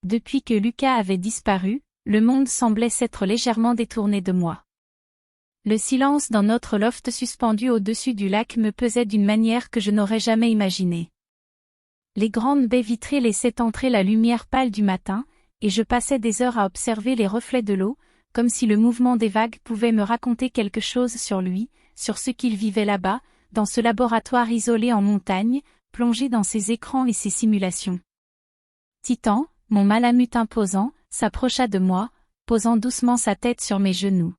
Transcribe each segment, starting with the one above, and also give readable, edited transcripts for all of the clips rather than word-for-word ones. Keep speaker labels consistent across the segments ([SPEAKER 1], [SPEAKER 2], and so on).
[SPEAKER 1] Depuis que Lucas avait disparu, le monde semblait s'être légèrement détourné de moi. Le silence dans notre loft suspendu au-dessus du lac me pesait d'une manière que je n'aurais jamais imaginée. Les grandes baies vitrées laissaient entrer la lumière pâle du matin, et je passais des heures à observer les reflets de l'eau, comme si le mouvement des vagues pouvait me raconter quelque chose sur lui, sur ce qu'il vivait là-bas, dans ce laboratoire isolé en montagne, plongé dans ses écrans et ses simulations. Titan, mon malamute imposant, s'approcha de moi, posant doucement sa tête sur mes genoux.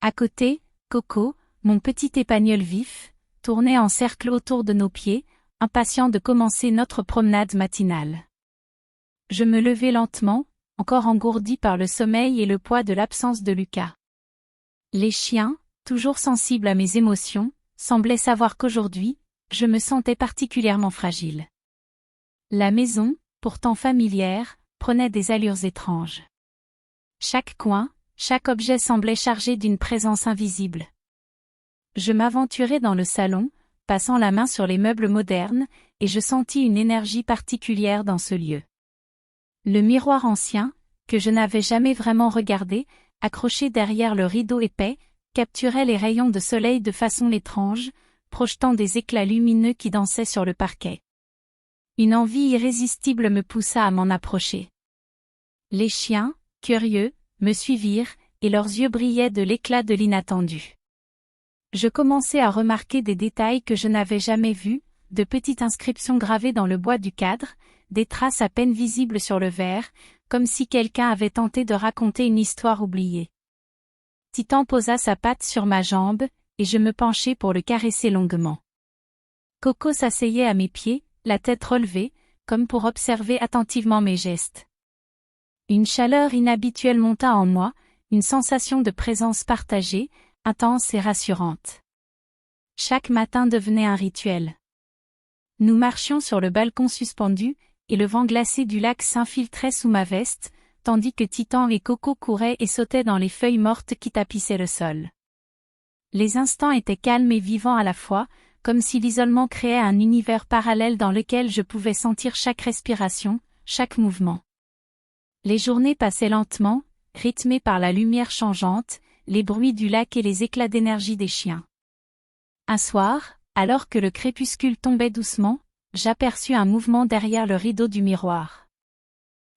[SPEAKER 1] À côté, Coco, mon petit épagnol vif, tournait en cercle autour de nos pieds, impatient de commencer notre promenade matinale. Je me levai lentement, encore engourdi par le sommeil et le poids de l'absence de Lucas. Les chiens, toujours sensibles à mes émotions, semblaient savoir qu'aujourd'hui, je me sentais particulièrement fragile. La maison, pourtant familière, prenait des allures étranges. Chaque coin, chaque objet semblait chargé d'une présence invisible. Je m'aventurai dans le salon, passant la main sur les meubles modernes, et je sentis une énergie particulière dans ce lieu. Le miroir ancien, que je n'avais jamais vraiment regardé, accroché derrière le rideau épais, capturait les rayons de soleil de façon étrange, projetant des éclats lumineux qui dansaient sur le parquet. Une envie irrésistible me poussa à m'en approcher. Les chiens, curieux, me suivirent, et leurs yeux brillaient de l'éclat de l'inattendu. Je commençai à remarquer des détails que je n'avais jamais vus, de petites inscriptions gravées dans le bois du cadre, des traces à peine visibles sur le verre, comme si quelqu'un avait tenté de raconter une histoire oubliée. Titan posa sa patte sur ma jambe, et je me penchai pour le caresser longuement. Coco s'asseyait à mes pieds, la tête relevée, comme pour observer attentivement mes gestes. Une chaleur inhabituelle monta en moi, une sensation de présence partagée, intense et rassurante. Chaque matin devenait un rituel. Nous marchions sur le balcon suspendu, et le vent glacé du lac s'infiltrait sous ma veste, tandis que Titan et Coco couraient et sautaient dans les feuilles mortes qui tapissaient le sol. Les instants étaient calmes et vivants à la fois, comme si l'isolement créait un univers parallèle dans lequel je pouvais sentir chaque respiration, chaque mouvement. Les journées passaient lentement, rythmées par la lumière changeante, les bruits du lac et les éclats d'énergie des chiens. Un soir, alors que le crépuscule tombait doucement, j'aperçus un mouvement derrière le rideau du miroir.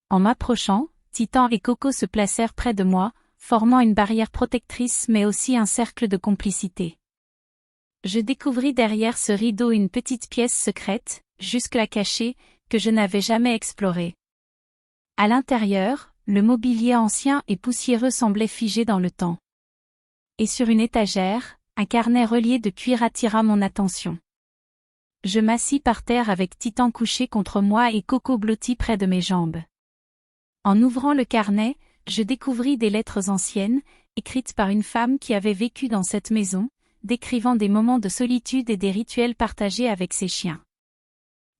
[SPEAKER 1] En m'approchant, Titan et Coco se placèrent près de moi, formant une barrière protectrice mais aussi un cercle de complicité. Je découvris derrière ce rideau une petite pièce secrète, jusque-là cachée, que je n'avais jamais explorée. À l'intérieur, le mobilier ancien et poussiéreux semblait figé dans le temps. Et sur une étagère, un carnet relié de cuir attira mon attention. Je m'assis par terre avec Titan couché contre moi et Coco blotti près de mes jambes. En ouvrant le carnet, je découvris des lettres anciennes, écrites par une femme qui avait vécu dans cette maison, décrivant des moments de solitude et des rituels partagés avec ses chiens.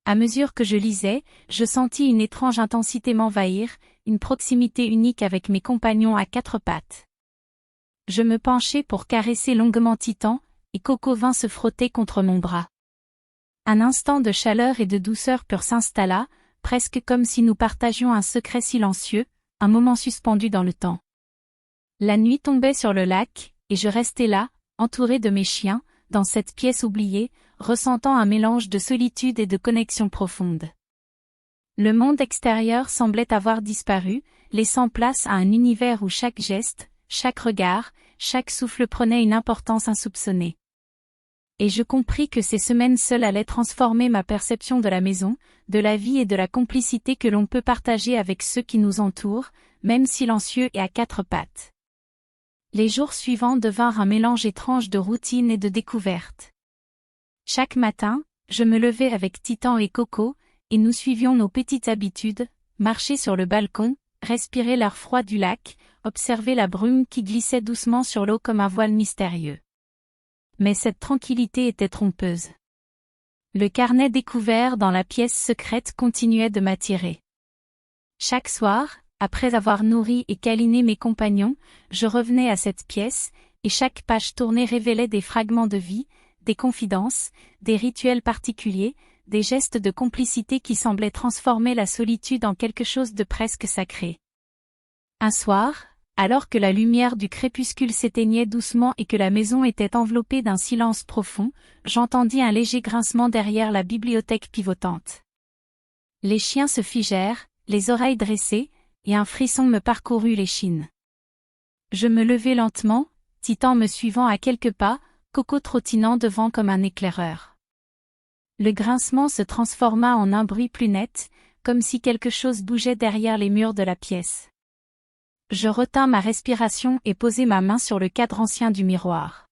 [SPEAKER 1] À mesure que je lisais, je sentis une étrange intensité m'envahir, une proximité unique avec mes compagnons à quatre pattes. Je me penchai pour caresser longuement Titan, et Coco vint se frotter contre mon bras. Un instant de chaleur et de douceur pure s'installa, presque comme si nous partagions un secret silencieux, un moment suspendu dans le temps. La nuit tombait sur le lac, et je restais là, entouré de mes chiens, dans cette pièce oubliée, ressentant un mélange de solitude et de connexion profonde. Le monde extérieur semblait avoir disparu, laissant place à un univers où chaque geste, chaque regard, chaque souffle prenait une importance insoupçonnée. Et je compris que ces semaines seules allaient transformer ma perception de la maison, de la vie et de la complicité que l'on peut partager avec ceux qui nous entourent, même silencieux et à quatre pattes. Les jours suivants devinrent un mélange étrange de routine et de découverte. Chaque matin, je me levais avec Titan et Coco, et nous suivions nos petites habitudes, marcher sur le balcon, respirer l'air froid du lac, observer la brume qui glissait doucement sur l'eau comme un voile mystérieux. Mais cette tranquillité était trompeuse. Le carnet découvert dans la pièce secrète continuait de m'attirer. Chaque soir, après avoir nourri et câliné mes compagnons, je revenais à cette pièce, et chaque page tournée révélait des fragments de vie, des confidences, des rituels particuliers, des gestes de complicité qui semblaient transformer la solitude en quelque chose de presque sacré. Un soir, alors que la lumière du crépuscule s'éteignait doucement et que la maison était enveloppée d'un silence profond, j'entendis un léger grincement derrière la bibliothèque pivotante. Les chiens se figèrent, les oreilles dressées, et un frisson me parcourut l'échine. Je me levai lentement, Titan me suivant à quelques pas, Coco trottinant devant comme un éclaireur. Le grincement se transforma en un bruit plus net, comme si quelque chose bougeait derrière les murs de la pièce. Je retins ma respiration et posai ma main sur le cadre ancien du miroir.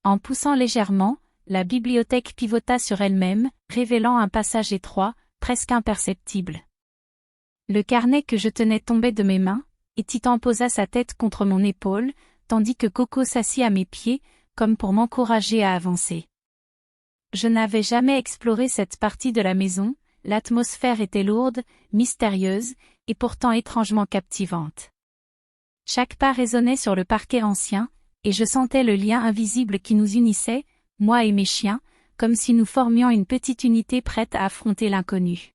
[SPEAKER 1] En poussant légèrement, la bibliothèque pivota sur elle-même, révélant un passage étroit, presque imperceptible. Le carnet que je tenais tombait de mes mains, et Titan posa sa tête contre mon épaule, tandis que Coco s'assit à mes pieds, comme pour m'encourager à avancer. Je n'avais jamais exploré cette partie de la maison, l'atmosphère était lourde, mystérieuse, et pourtant étrangement captivante. Chaque pas résonnait sur le parquet ancien, et je sentais le lien invisible qui nous unissait, moi et mes chiens, comme si nous formions une petite unité prête à affronter l'inconnu.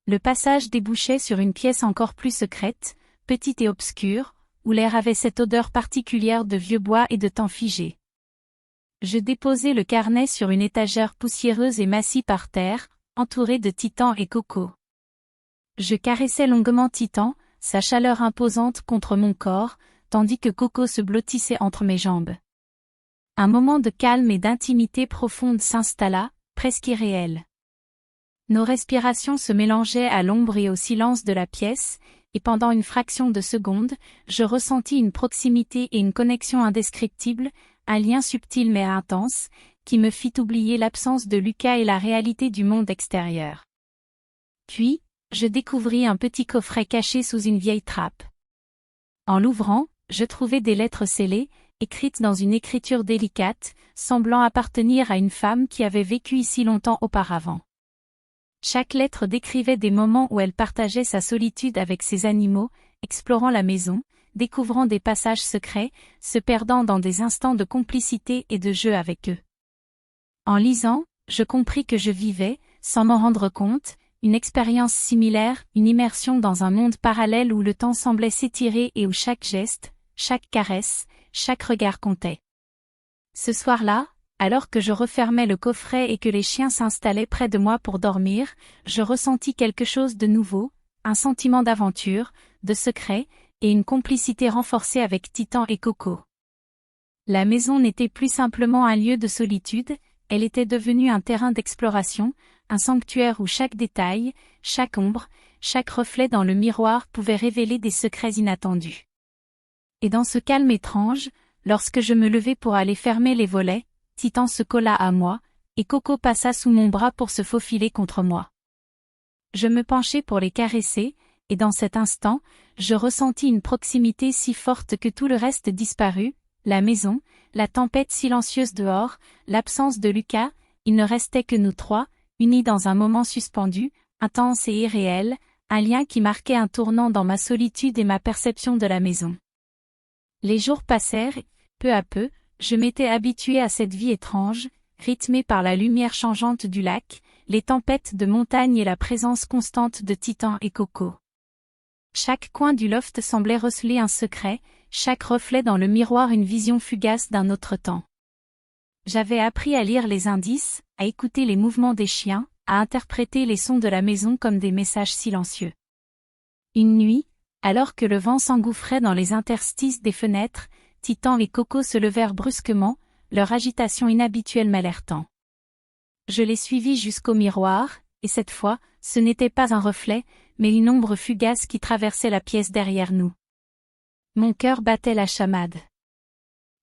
[SPEAKER 1] Le passage débouchait sur une pièce encore plus secrète, petite et obscure, où l'air avait cette odeur particulière de vieux bois et de temps figé. Je déposai le carnet sur une étagère poussiéreuse et m'assis par terre, entouré de Titan et Coco. Je caressais longuement Titan, sa chaleur imposante contre mon corps, tandis que Coco se blottissait entre mes jambes. Un moment de calme et d'intimité profonde s'installa, presque irréel. Nos respirations se mélangeaient à l'ombre et au silence de la pièce, et pendant une fraction de seconde, je ressentis une proximité et une connexion indescriptibles, un lien subtil mais intense, qui me fit oublier l'absence de Lucas et la réalité du monde extérieur. Puis, je découvris un petit coffret caché sous une vieille trappe. En l'ouvrant, je trouvai des lettres scellées, écrites dans une écriture délicate, semblant appartenir à une femme qui avait vécu ici longtemps auparavant. Chaque lettre décrivait des moments où elle partageait sa solitude avec ses animaux, explorant la maison, découvrant des passages secrets, se perdant dans des instants de complicité et de jeu avec eux. En lisant, je compris que je vivais, sans m'en rendre compte, une expérience similaire, une immersion dans un monde parallèle où le temps semblait s'étirer et où chaque geste, chaque caresse, chaque regard comptait. Ce soir-là, alors que je refermais le coffret et que les chiens s'installaient près de moi pour dormir, je ressentis quelque chose de nouveau, un sentiment d'aventure, de secret, et une complicité renforcée avec Titan et Coco. La maison n'était plus simplement un lieu de solitude, elle était devenue un terrain d'exploration, un sanctuaire où chaque détail, chaque ombre, chaque reflet dans le miroir pouvait révéler des secrets inattendus. Et dans ce calme étrange, lorsque je me levai pour aller fermer les volets, Titan se colla à moi, et Coco passa sous mon bras pour se faufiler contre moi. Je me penchai pour les caresser, et dans cet instant, je ressentis une proximité si forte que tout le reste disparut, la maison, la tempête silencieuse dehors, l'absence de Lucas, il ne restait que nous trois, unis dans un moment suspendu, intense et irréel, un lien qui marquait un tournant dans ma solitude et ma perception de la maison. Les jours passèrent et, peu à peu, je m'étais habitué à cette vie étrange, rythmée par la lumière changeante du lac, les tempêtes de montagne et la présence constante de Titan et Coco. Chaque coin du loft semblait receler un secret, chaque reflet dans le miroir une vision fugace d'un autre temps. J'avais appris à lire les indices, à écouter les mouvements des chiens, à interpréter les sons de la maison comme des messages silencieux. Une nuit, alors que le vent s'engouffrait dans les interstices des fenêtres, Titan et Coco se levèrent brusquement, leur agitation inhabituelle m'alertant. Je les suivis jusqu'au miroir, et cette fois, ce n'était pas un reflet, mais une ombre fugace qui traversait la pièce derrière nous. Mon cœur battait la chamade.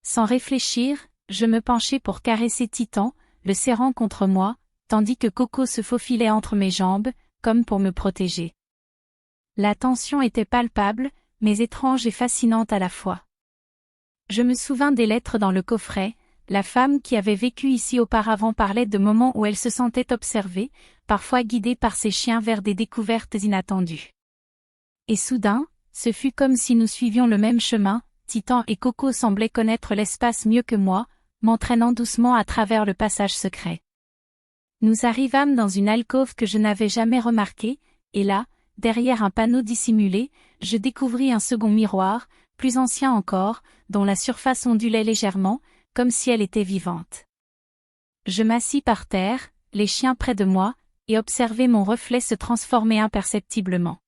[SPEAKER 1] Sans réfléchir, je me penchai pour caresser Titan, le serrant contre moi, tandis que Coco se faufilait entre mes jambes, comme pour me protéger. La tension était palpable, mais étrange et fascinante à la fois. Je me souvins des lettres dans le coffret, la femme qui avait vécu ici auparavant parlait de moments où elle se sentait observée, parfois guidée par ses chiens vers des découvertes inattendues. Et soudain, ce fut comme si nous suivions le même chemin, Titan et Coco semblaient connaître l'espace mieux que moi, m'entraînant doucement à travers le passage secret. Nous arrivâmes dans une alcôve que je n'avais jamais remarquée, et là, derrière un panneau dissimulé, je découvris un second miroir, plus ancien encore, dont la surface ondulait légèrement, comme si elle était vivante. Je m'assis par terre, les chiens près de moi, et observai mon reflet se transformer imperceptiblement.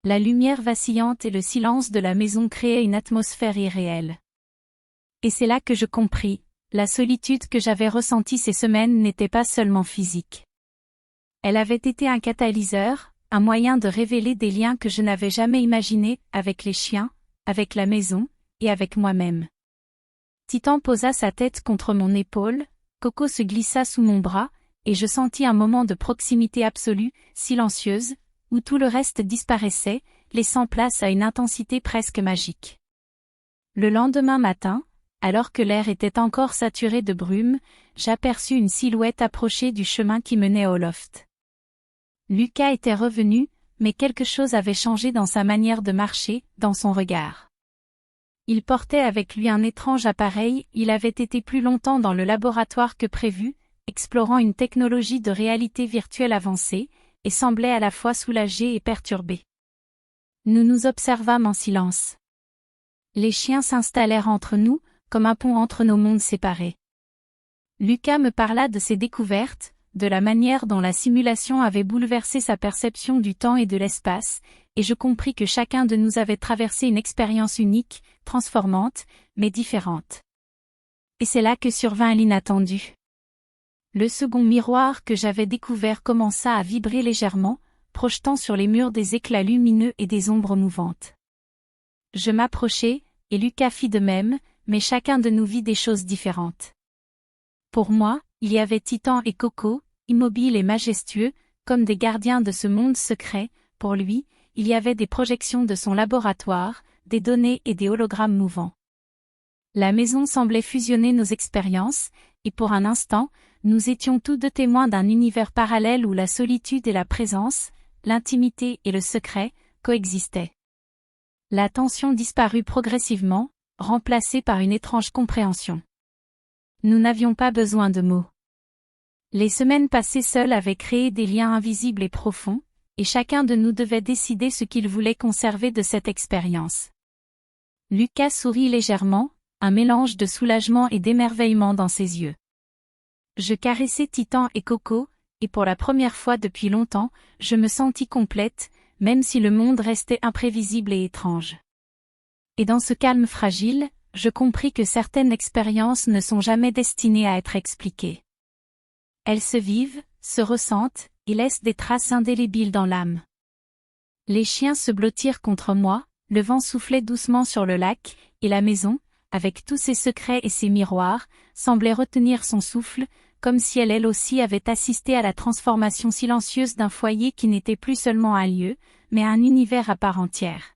[SPEAKER 1] La lumière vacillante et le silence de la maison créaient une atmosphère irréelle. Et c'est là que je compris, la solitude que j'avais ressentie ces semaines n'était pas seulement physique. Elle avait été un catalyseur, un moyen de révéler des liens que je n'avais jamais imaginés, avec les chiens, avec la maison, et avec moi-même. Titan posa sa tête contre mon épaule, Coco se glissa sous mon bras, et je sentis un moment de proximité absolue, silencieuse, où tout le reste disparaissait, laissant place à une intensité presque magique. Le lendemain matin, alors que l'air était encore saturé de brume, j'aperçus une silhouette approcher du chemin qui menait au loft. Lucas était revenu, mais quelque chose avait changé dans sa manière de marcher, dans son regard. Il portait avec lui un étrange appareil, il avait été plus longtemps dans le laboratoire que prévu, explorant une technologie de réalité virtuelle avancée, et semblait à la fois soulagé et perturbé. Nous nous observâmes en silence. Les chiens s'installèrent entre nous, comme un pont entre nos mondes séparés. Lucas me parla de ses découvertes, de la manière dont la simulation avait bouleversé sa perception du temps et de l'espace, et je compris que chacun de nous avait traversé une expérience unique, transformante, mais différente. Et c'est là que survint l'inattendu. Le second miroir que j'avais découvert commença à vibrer légèrement, projetant sur les murs des éclats lumineux et des ombres mouvantes. Je m'approchai, et Lucas fit de même, mais chacun de nous vit des choses différentes. Pour moi, il y avait Titan et Coco, immobiles et majestueux, comme des gardiens de ce monde secret. Pour lui, il y avait des projections de son laboratoire, des données et des hologrammes mouvants. La maison semblait fusionner nos expériences, et pour un instant, nous étions tous deux témoins d'un univers parallèle où la solitude et la présence, l'intimité et le secret, coexistaient. La tension disparut progressivement, remplacée par une étrange compréhension. Nous n'avions pas besoin de mots. Les semaines passées seules avaient créé des liens invisibles et profonds, et chacun de nous devait décider ce qu'il voulait conserver de cette expérience. Lucas sourit légèrement, un mélange de soulagement et d'émerveillement dans ses yeux. Je caressai Titan et Coco, et pour la première fois depuis longtemps, je me sentis complète, même si le monde restait imprévisible et étrange. Et dans ce calme fragile, je compris que certaines expériences ne sont jamais destinées à être expliquées. Elles se vivent, se ressentent, et laissent des traces indélébiles dans l'âme. Les chiens se blottirent contre moi, le vent soufflait doucement sur le lac, et la maison, avec tous ses secrets et ses miroirs, semblait retenir son souffle, comme si elle aussi avait assisté à la transformation silencieuse d'un foyer qui n'était plus seulement un lieu, mais un univers à part entière.